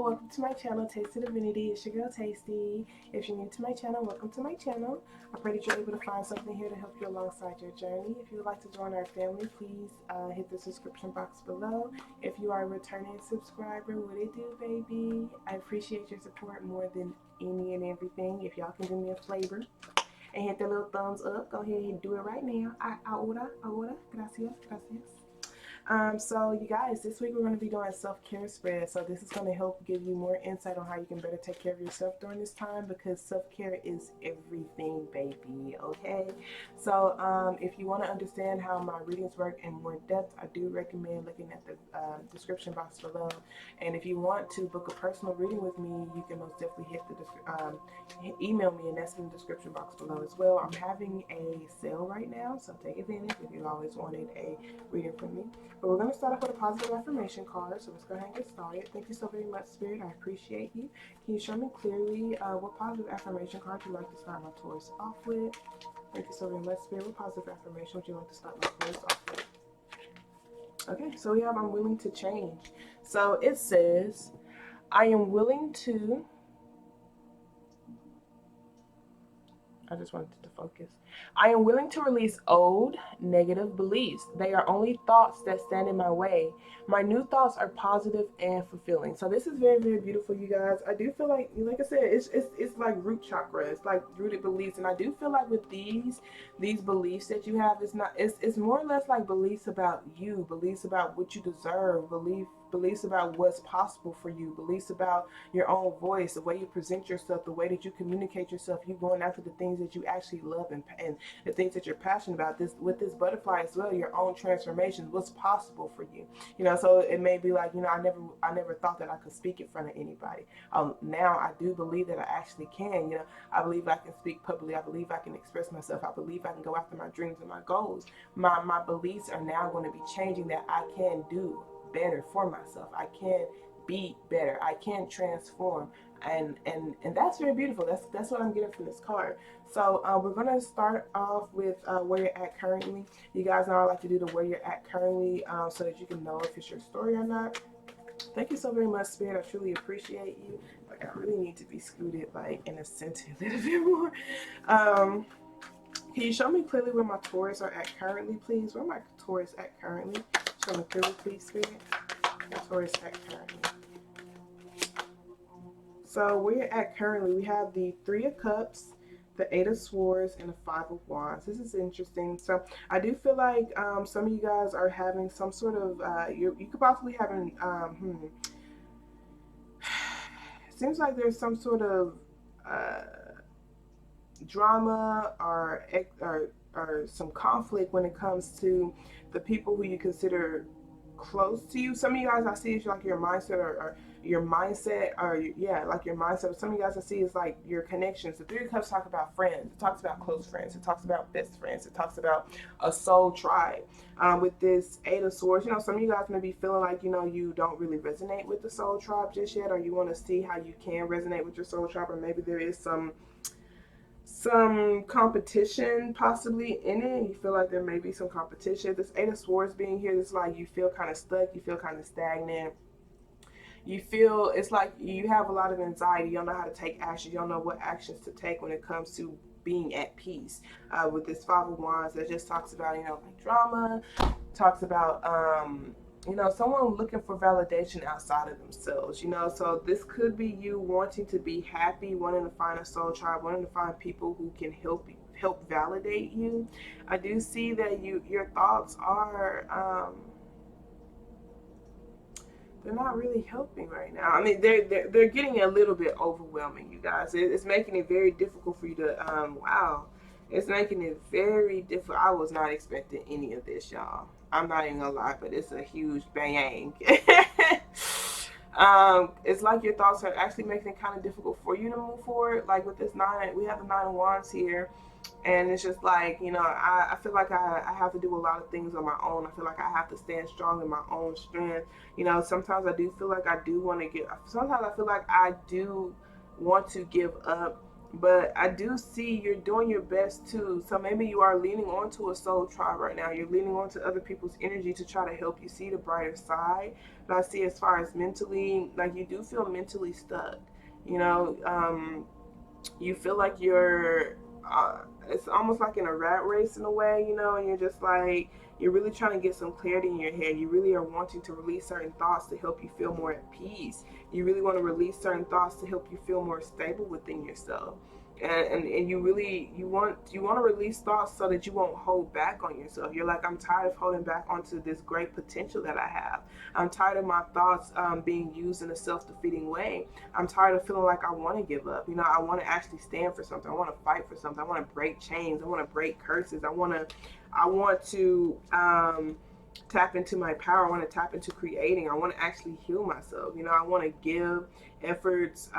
welcome to my channel, Tasty Divinity. It's your girl, Tasty. If you're new to my channel, welcome to my channel. I pray that you're able to find something here to help you alongside your journey. If you would like to join our family, please hit the subscription box below. If you are a returning subscriber, what it do, baby? I appreciate your support more than any and everything. If y'all can do me a flavor and hit the little thumbs up, go ahead and do it right now. Ahora, gracias, gracias. So you guys, this week we're going to be doing self-care spread. So this is going to help give you more insight on how you can better take care of yourself during this time, because self-care is everything, baby. Okay. So if you want to understand how my readings work in more depth, I do recommend looking at the description box below. And if you want to book a personal reading with me, you can most definitely hit the email me, and that's in the description box below as well. I'm having a sale right now, so take advantage if you've always wanted a reading from me. But we're going to start off with a positive affirmation card, so let's go ahead and get started. Thank you so very much, Spirit. I appreciate you. Can you show me clearly what positive affirmation card you'd like to start my Taurus off with? Thank you so very much, Spirit. What positive affirmation would you like to start my Taurus off with? Okay, so we have I'm willing to change. So it says, I am willing to... I just wanted to focus. I am willing to release old, negative beliefs. They are only thoughts that stand in my way. My new thoughts are positive and fulfilling. So this is very, very beautiful, you guys. I do feel like I said, it's like root chakra. It's like rooted beliefs, and I do feel like with these beliefs that you have, it's more or less like beliefs about you, beliefs about what you deserve, beliefs about what's possible for you, beliefs about your own voice, the way you present yourself, the way that you communicate yourself, you going after the things that you actually love and the things that you're passionate about. This with this butterfly as well, your own transformation, what's possible for you. So it may be like, I never thought that I could speak in front of anybody. Now I do believe that I actually can. I believe I can speak publicly. I believe I can express myself. I believe I can go after my dreams and my goals. My beliefs are now going to be changing, that I can do better for myself. I can be better. I can transform, and that's very beautiful. That's what I'm getting from this card. So we're gonna start off with where you're at currently. You guys know I like to do the where you're at currently, so that you can know if it's your story or not. Thank you so very much, Spirit. I truly appreciate you. Like, I really need to be scooted like in a center a little bit more. Can you show me clearly where my Taurus are at currently, please? Where my Taurus at currently? Show me clearly, please, Spirit. My Taurus at currently. So where you're at currently, we have the Three of Cups, the Eight of Swords, and the Five of Wands. This is interesting. So I do feel like some of you guys are having some sort of, you could possibly having, it seems like there's some sort of drama or some conflict when it comes to the people who you consider close to you. Some of you guys I see is like your mindset or your mindset, or like your mindset. Some of you guys I see is like your connections. The Three of Cups talk about friends. It talks about close friends. It talks about best friends. It talks about a soul tribe. With this Eight of Swords, some of you guys may be feeling like you don't really resonate with the soul tribe just yet, or you want to see how you can resonate with your soul tribe, or maybe there is some competition possibly in it. You feel like there may be some competition. This Eight of Swords being here, it's like you feel kind of stuck, you feel kind of stagnant. You feel it's like you have a lot of anxiety. You don't know how to take action. You don't know what actions to take when it comes to being at peace. With this Five of Wands, that just talks about like drama, talks about someone looking for validation outside of themselves, so this could be you wanting to be happy, wanting to find a soul tribe, wanting to find people who can help validate you. I do see that your thoughts are they're not really helping right now. I mean, they're getting a little bit overwhelming, you guys. It's making it very difficult for you to wow. It's making it very difficult. I was not expecting any of this, y'all. I'm not even gonna lie, but it's a huge bang. It's like your thoughts are actually making it kind of difficult for you to move forward. Like with this we have the Nine of Wands here, and it's just like, I feel like I have to do a lot of things on my own. I feel like I have to stand strong in my own strength. Sometimes I do feel like I do want to sometimes I feel like I do want to give up But I do see you're doing your best too. So maybe you are leaning onto a soul tribe right now. You're leaning onto other people's energy to try to help you see the brighter side. But I see as far as mentally, like you do feel mentally stuck. You know, you feel like it's almost like in a rat race in a way, you know, and you're just like, you're really trying to get some clarity in your head. You really are wanting to release certain thoughts to help you feel more at peace. You really want to release certain thoughts to help you feel more stable within yourself. And you really you want to release thoughts so that you won't hold back on yourself. You're like, I'm tired of holding back onto this great potential that I have. I'm tired of my thoughts being used in a self-defeating way. I'm tired of feeling like I want to give up. You know, I want to actually stand for something. I want to fight for something. I want to break chains. I want to break curses. I want to tap into my power. I want to tap into creating. I want to actually heal myself. You know, I want to give efforts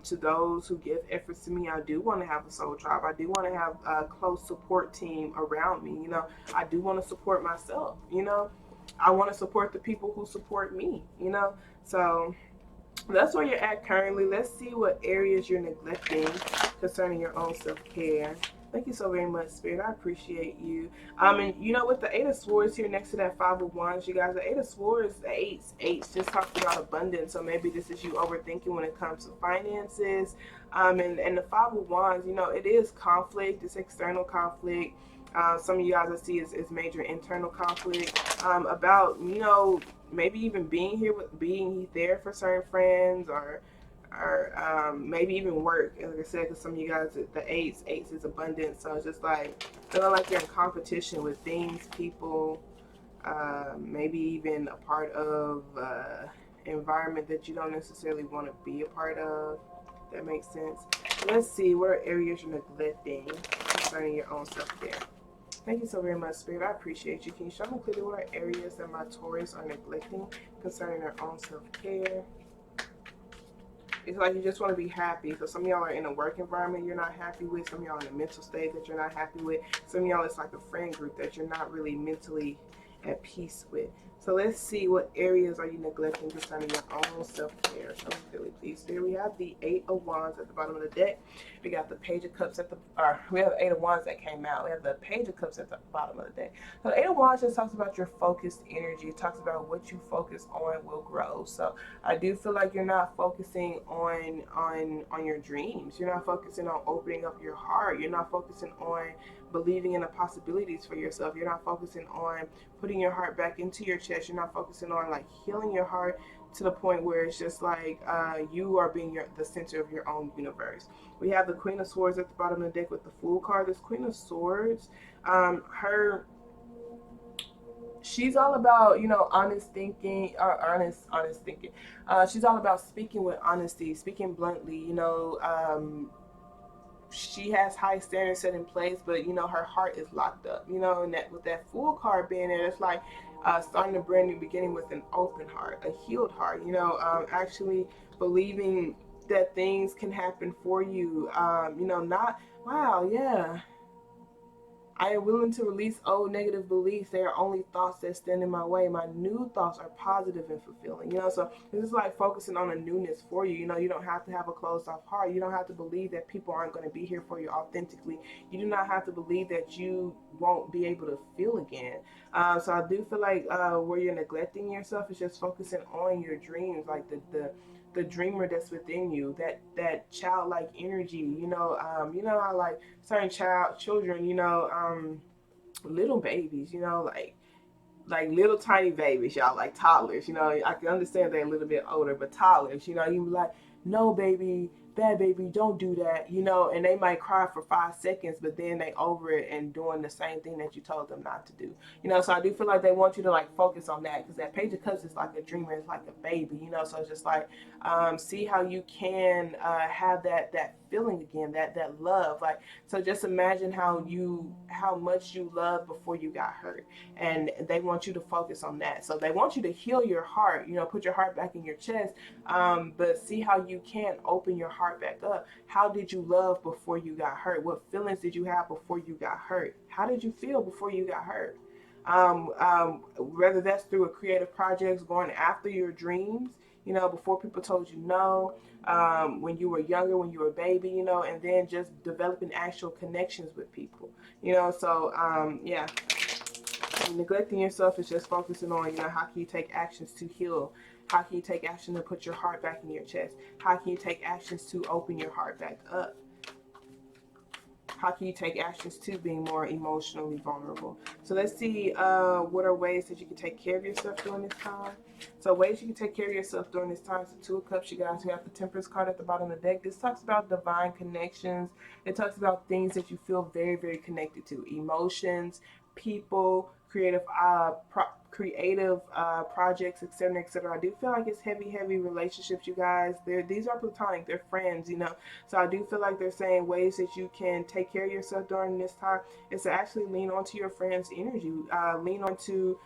to those who give efforts to me. I do want to have a soul tribe. I do want to have a close support team around me. You know, I do want to support myself. You know, I want to support the people who support me. You know, so that's where you're at currently. Let's see what areas you're neglecting concerning your own self-care. Thank you so very much, Spirit. I appreciate you. And you know, with the Eight of Swords here next to that Five of Wands, you guys, the Eight of Swords, the eights just talks about abundance. So maybe this is you overthinking when it comes to finances. And the Five of Wands, you know, it is conflict. It's external conflict. Some of you guys I see is major internal conflict about, you know, maybe even being there for certain friends or maybe even work. Like I said, because some of you guys, the eights is abundance. So it's just like feeling like you're in competition with things, people, maybe even a part of environment that you don't necessarily want to be a part of. That makes sense. Let's see, what are areas you're neglecting concerning your own self-care? Thank you so very much, Spirit. I appreciate you. Can you show me clearly what are areas that my Taurus are neglecting concerning their own self-care? It's like you just want to be happy. So some of y'all are in a work environment you're not happy with. Some of y'all in a mental state that you're not happy with. Some of y'all it's like a friend group that you're not really mentally at peace with. So let's see, what areas are you neglecting concerning your own self-care? Show me clearly, please. Here we have the Eight of Wands at the bottom of the deck. We got the Page of Cups at the, we have the Eight of Wands that came out. We have the Page of Cups at the bottom of the deck. So the Eight of Wands just talks about your focused energy. It talks about what you focus on will grow. So I do feel like you're not focusing on your dreams. You're not focusing on opening up your heart. You're not focusing on believing in the possibilities for yourself. You're not focusing on putting your heart back into your chest. You're not focusing on like healing your heart to the point where it's just like you are being the center of your own universe. We have the Queen of Swords at the bottom of the deck with the Fool card. This Queen of Swords, she's all about, you know, honest thinking, or honest thinking. She's all about speaking with honesty, speaking bluntly. You know, she has high standards set in place, but you know her heart is locked up. You know, and that with that Fool card being there, it's like starting a brand new beginning with an open heart, a healed heart. You know, actually believing that things can happen for you. You know, not wow, yeah, I am willing to release old negative beliefs. They are only thoughts that stand in my way. My new thoughts are positive and fulfilling. You know, so this is like focusing on a newness for you. You know, you don't have to have a closed off heart. You don't have to believe that people aren't going to be here for you authentically. You do not have to believe that you won't be able to feel again. So I do feel like where you're neglecting yourself is just focusing on your dreams, like the dreamer that's within you, that childlike energy. You know how like certain children, you know, little babies, you know, like little tiny babies, y'all, like toddlers. You know, I can understand they're a little bit older, but toddlers, you know, you be like, no, baby, bad baby, don't do that, you know, and they might cry for 5 seconds, but then they over it and doing the same thing that you told them not to do. You know, so I do feel like they want you to like focus on that, because that Page of Cups is like a dreamer, it's like a baby, you know, so it's just like see how you can have that feeling again, that love. Like, so just imagine how much you loved before you got hurt, and they want you to focus on that. So they want you to heal your heart, you know, put your heart back in your chest, but see how you can open your heart back up. How did you love before you got hurt? What feelings did you have before you got hurt? How did you feel before you got hurt? Whether that's through a creative projects, going after your dreams, you know, before people told you no, when you were younger, when you were a baby, you know, and then just developing actual connections with people, you know. So yeah, neglecting yourself is just focusing on, you know, how can you take actions to heal? How can you take action to put your heart back in your chest? How can you take actions to open your heart back up? How can you take actions to being more emotionally vulnerable? So let's see, what are ways that you can take care of yourself during this time. So ways you can take care of yourself during this time. So Two of Cups, you guys, we have the Temperance card at the bottom of the deck. This talks about divine connections. It talks about things that you feel very, very connected to. Emotions, people, creative projects, etc., etc. I do feel like it's heavy, heavy relationships, you guys. These are platonic. They're friends, you know. So I do feel like they're saying ways that you can take care of yourself during this time is to actually lean onto your friend's energy, lean onto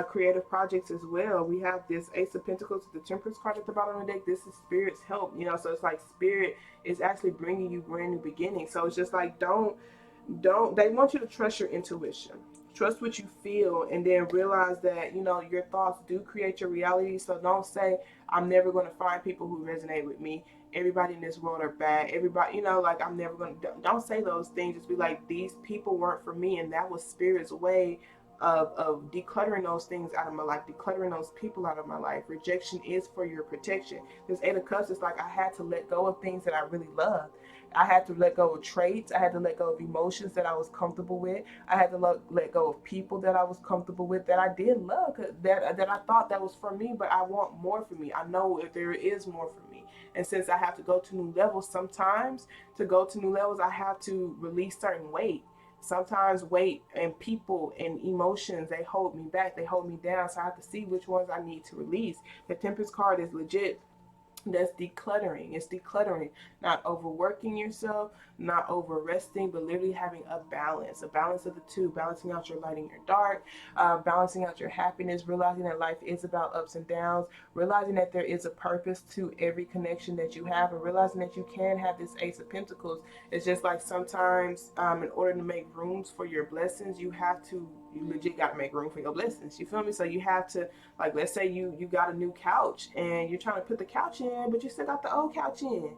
creative projects as well. We have this Ace of Pentacles, the Temperance card at the bottom of the deck. This is Spirit's help, you know. So it's like Spirit is actually bringing you brand new beginnings. So it's just like don't they want you to trust your intuition, trust what you feel, and then realize that, you know, your thoughts do create your reality. So don't say, I'm never going to find people who resonate with me, everybody in this world are bad, everybody, you know, like I'm never going to, don't say those things. Just be like, these people weren't for me. And that was Spirit's way of decluttering those things out of my life, decluttering those people out of my life. Rejection is for your protection. This Eight of Cups is like, I had to let go of things that I really loved. I had to let go of traits. I had to let go of emotions that I was comfortable with. I had to let go of people that I was comfortable with, that I did love, that I thought that was for me, but I want more for me. I know if there is more for me. And since I have to go to new levels, sometimes to go to new levels, I have to release certain weight. Sometimes weight and people and emotions, they hold me back, they hold me down. So I have to see which ones I need to release. The Temperance card is legit. That's decluttering. It's decluttering, not overworking yourself, not over resting, but literally having a balance of the two, balancing out your light and your dark, balancing out your happiness, realizing that life is about ups and downs, realizing that there is a purpose to every connection that you have, and realizing that you can have this Ace of Pentacles. It's just like sometimes, in order to make rooms for your blessings, you legit got to make room for your blessings. You feel me? So you have to, like, let's say you got a new couch and you're trying to put the couch in, but you still got the old couch in.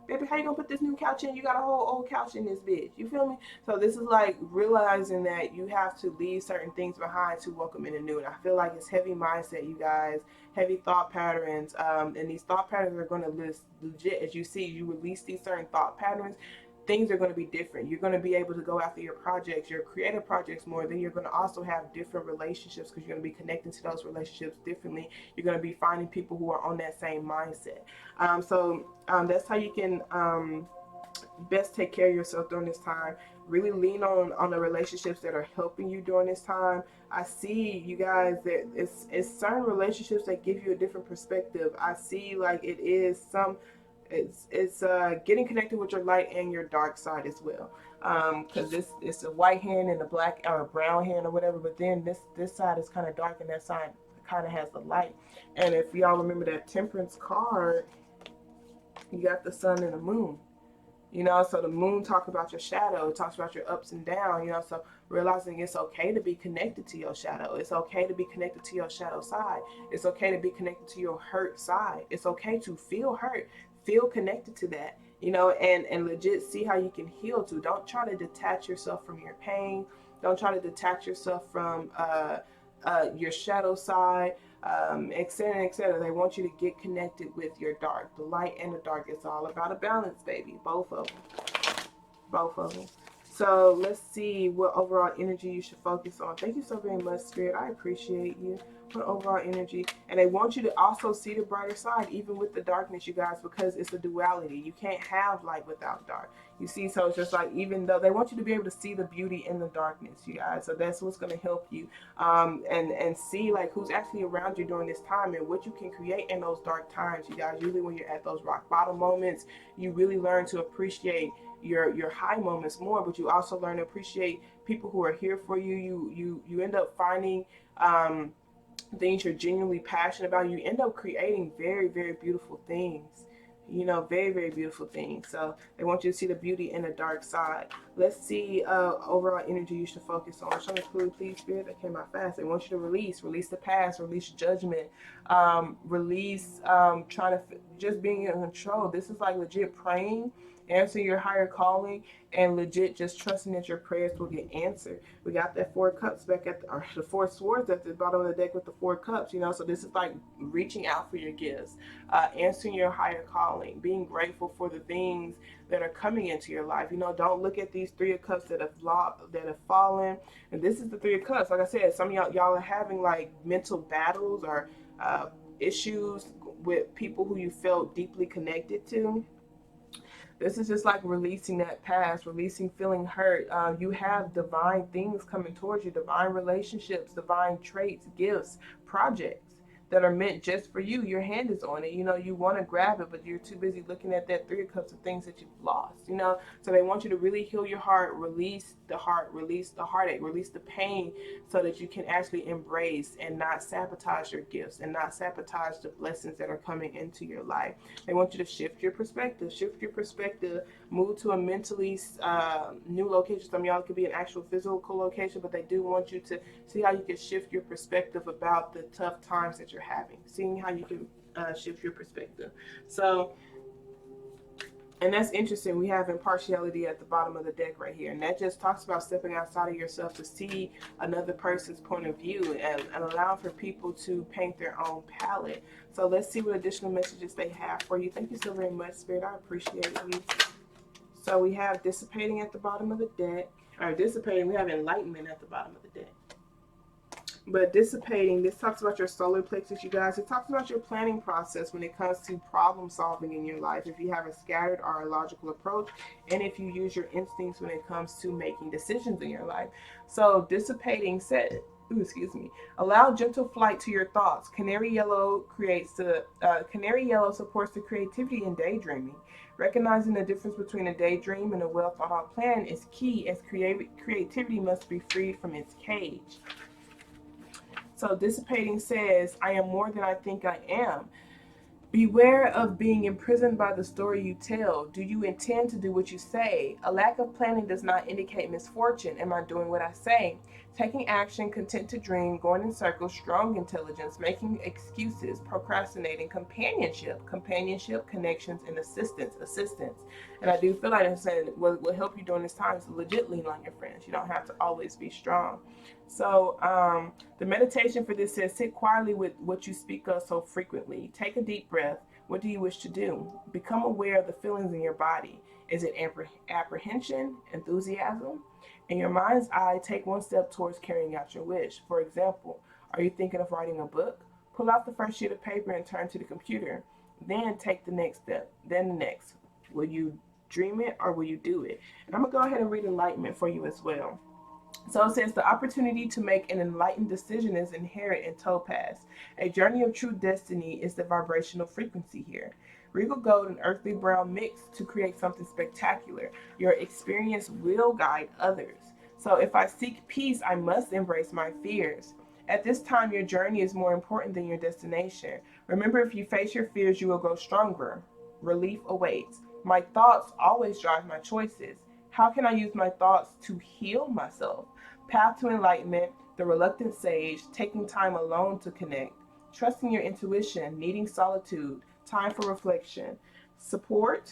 Baby, how you gonna put this new couch in? You got a whole old couch in this bitch. You feel me? So this is like realizing that you have to leave certain things behind to welcome in the new. And I feel like it's heavy mindset, you guys, heavy thought patterns. And these thought patterns are gonna list legit, as you see, you release these certain thought patterns, things are going to be different. You're going to be able to go after your projects, your creative projects more. Then you're going to also have different relationships because you're going to be connecting to those relationships differently. You're going to be finding people who are on that same mindset. That's how you can best take care of yourself during this time. Really lean on the relationships that are helping you during this time. I see, you guys, that it's certain relationships that give you a different perspective. I see like it is some it's getting connected with your light and your dark side as well, because it's a white hand and a black or a brown hand or whatever, but then this side is kind of dark and that side kind of has the light. And if y'all remember that Temperance card, you got the sun and the moon. You know, so the moon talks about your shadow. It talks about your ups and downs, you know, so realizing it's okay to be connected to your shadow. It's okay to be connected to your shadow side. It's okay to be connected to your hurt side. It's okay to feel hurt, feel connected to that, you know, and legit see how you can heal too. Don't try to detach yourself from your pain. Don't try to detach yourself from your shadow side, etc., etc. They want you to get connected with your dark, the light and the dark. It's all about a balance, baby. Both of them. Both of them. So let's see what overall energy you should focus on. Thank you so very much, Spirit. I appreciate you. What overall energy. And they want you to also see the brighter side, even with the darkness, you guys, because it's a duality. You can't have light without dark. You see, so it's just like, even though they want you to be able to see the beauty in the darkness, you guys. So that's what's going to help you, and see like who's actually around you during this time and what you can create in those dark times, you guys. Usually when you're at those rock bottom moments, you really learn to appreciate your high moments more, but you also learn to appreciate people who are here for you. You end up finding things you're genuinely passionate about. You end up creating very, very beautiful things. You know, very, very beautiful thing. So they want you to see the beauty in the dark side. Let's see overall energy you should focus on. Show me clearly, please, Spirit. That came out fast. They want you to release the past, release judgment, release trying to just being in control. This is like legit praying, answering your higher calling, and legit just trusting that your prayers will get answered. We got that 4 cups back at the 4 swords at the bottom of the deck with the 4 cups. You know, so this is like reaching out for your gifts, answering your higher calling, being grateful for the things that are coming into your life. You know, don't look at these 3 of cups that have fallen. And this is the 3 of cups. Like I said, some of y'all are having like mental battles or issues with people who you felt deeply connected to. This is just like releasing that past, releasing feeling hurt. You have divine things coming towards you, divine relationships, divine traits, gifts, projects that are meant just for you. Your hand is on it. You know, you want to grab it, but you're too busy looking at that 3 of cups of things that you've lost, you know. So they want you to really heal your heart, release the heartache, release the pain, so that you can actually embrace and not sabotage your gifts and not sabotage the blessings that are coming into your life. They want you to shift your perspective, move to a mentally new location. Some of y'all could be an actual physical location, but they do want you to see how you can shift your perspective about the tough times that you're having, seeing how you can shift your perspective. So, and that's interesting. We have impartiality at the bottom of the deck right here. And that just talks about stepping outside of yourself to see another person's point of view and allow for people to paint their own palette. So let's see what additional messages they have for you. Thank you so very much, Spirit. I appreciate you. So we have dissipating at the bottom of the deck. Or dissipating, we have enlightenment at the bottom of the deck. But dissipating, this talks about your solar plexus, you guys. It talks about your planning process when it comes to problem solving in your life. If you have a scattered or a logical approach, and if you use your instincts when it comes to making decisions in your life. So dissipating said, allow gentle flight to your thoughts. Canary yellow supports the creativity and daydreaming. Recognizing the difference between a daydream and a well thought out plan is key, as creativity must be freed from its cage. So dissipating says, I am more than I think I am. Beware of being imprisoned by the story you tell. Do you intend to do what you say? A lack of planning does not indicate misfortune. Am I doing what I say? Taking action, content to dream, going in circles, strong intelligence, making excuses, procrastinating, companionship, connections, and assistance. And I do feel like I'm saying what will help you during this time is legit lean on your friends. You don't have to always be strong. So the meditation for this says, sit quietly with what you speak of so frequently. Take a deep breath. What do you wish to do? Become aware of the feelings in your body. Is it apprehension, enthusiasm? In your mind's eye, take one step towards carrying out your wish. For example, are you thinking of writing a book? Pull out the first sheet of paper and turn to the computer. Then take the next step, then the next. Will you dream it or will you do it? And I'm going to go ahead and read enlightenment for you as well. So it says, the opportunity to make an enlightened decision is inherent in topaz. A journey of true destiny is the vibrational frequency here. Regal gold and earthly brown mix to create something spectacular. Your experience will guide others. So if I seek peace, I must embrace my fears. At this time, your journey is more important than your destination. Remember, if you face your fears, you will grow stronger. Relief awaits. My thoughts always drive my choices. How can I use my thoughts to heal myself? Path to enlightenment, the reluctant sage, taking time alone to connect, trusting your intuition, needing solitude, time for reflection, support,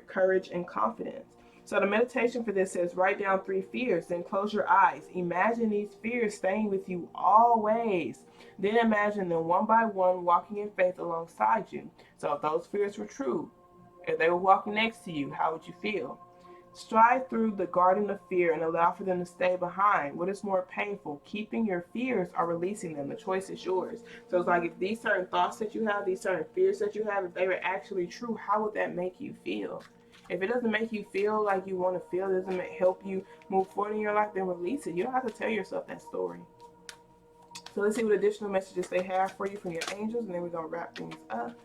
courage, and confidence. So the meditation for this says, write down 3 fears, then close your eyes. Imagine these fears staying with you always. Then imagine them one by one walking in faith alongside you. So if those fears were true, if they were walking next to you, how would you feel? Stride through the garden of fear and allow for them to stay behind. What is more painful, keeping your fears or releasing them? The choice is yours. So it's like, if these certain thoughts that you have, these certain fears that you have, if they were actually true, how would that make you feel? If it doesn't make you feel like you want to feel, doesn't help you move forward in your life, then release it. You don't have to tell yourself that story. So let's see what additional messages they have for you from your angels, and then we're going to wrap things up.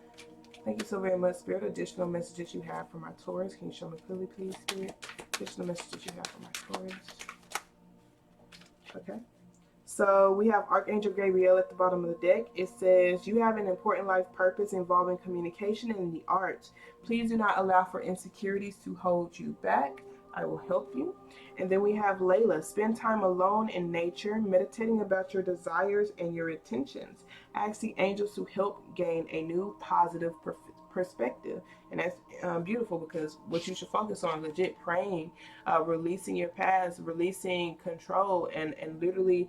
Thank you so very much, Spirit. Additional messages you have for my Taurus. Can you show me clearly, please, Spirit? Additional messages you have for my Taurus. Okay. So we have Archangel Gabriel at the bottom of the deck. It says, you have an important life purpose involving communication and the arts. Please do not allow for insecurities to hold you back. I will help you. And then we have Layla. Spend time alone in nature, meditating about your desires and your intentions. Ask the angels to help gain a new positive perspective. And that's beautiful, because what you should focus on, legit praying, releasing your past, releasing control, and literally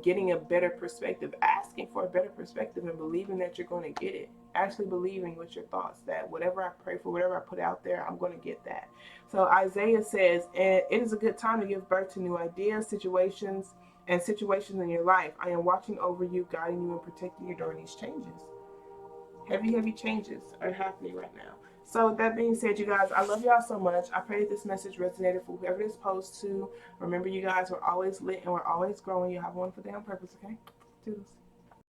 getting a better perspective, asking for a better perspective, and believing that you're going to get it. Actually believing with your thoughts that whatever I pray for, whatever I put out there, I'm going to get that. So Isaiah says, it is a good time to give birth to new ideas, situations in your life. I am watching over you, guiding you, and protecting you during these changes. Heavy changes are happening right now. So with that being said, you guys, I love y'all so much. I pray that this message resonated for whoever it's posed to. Remember, you guys, we're always lit and we're always growing. You have one for day on purpose, okay? Do this.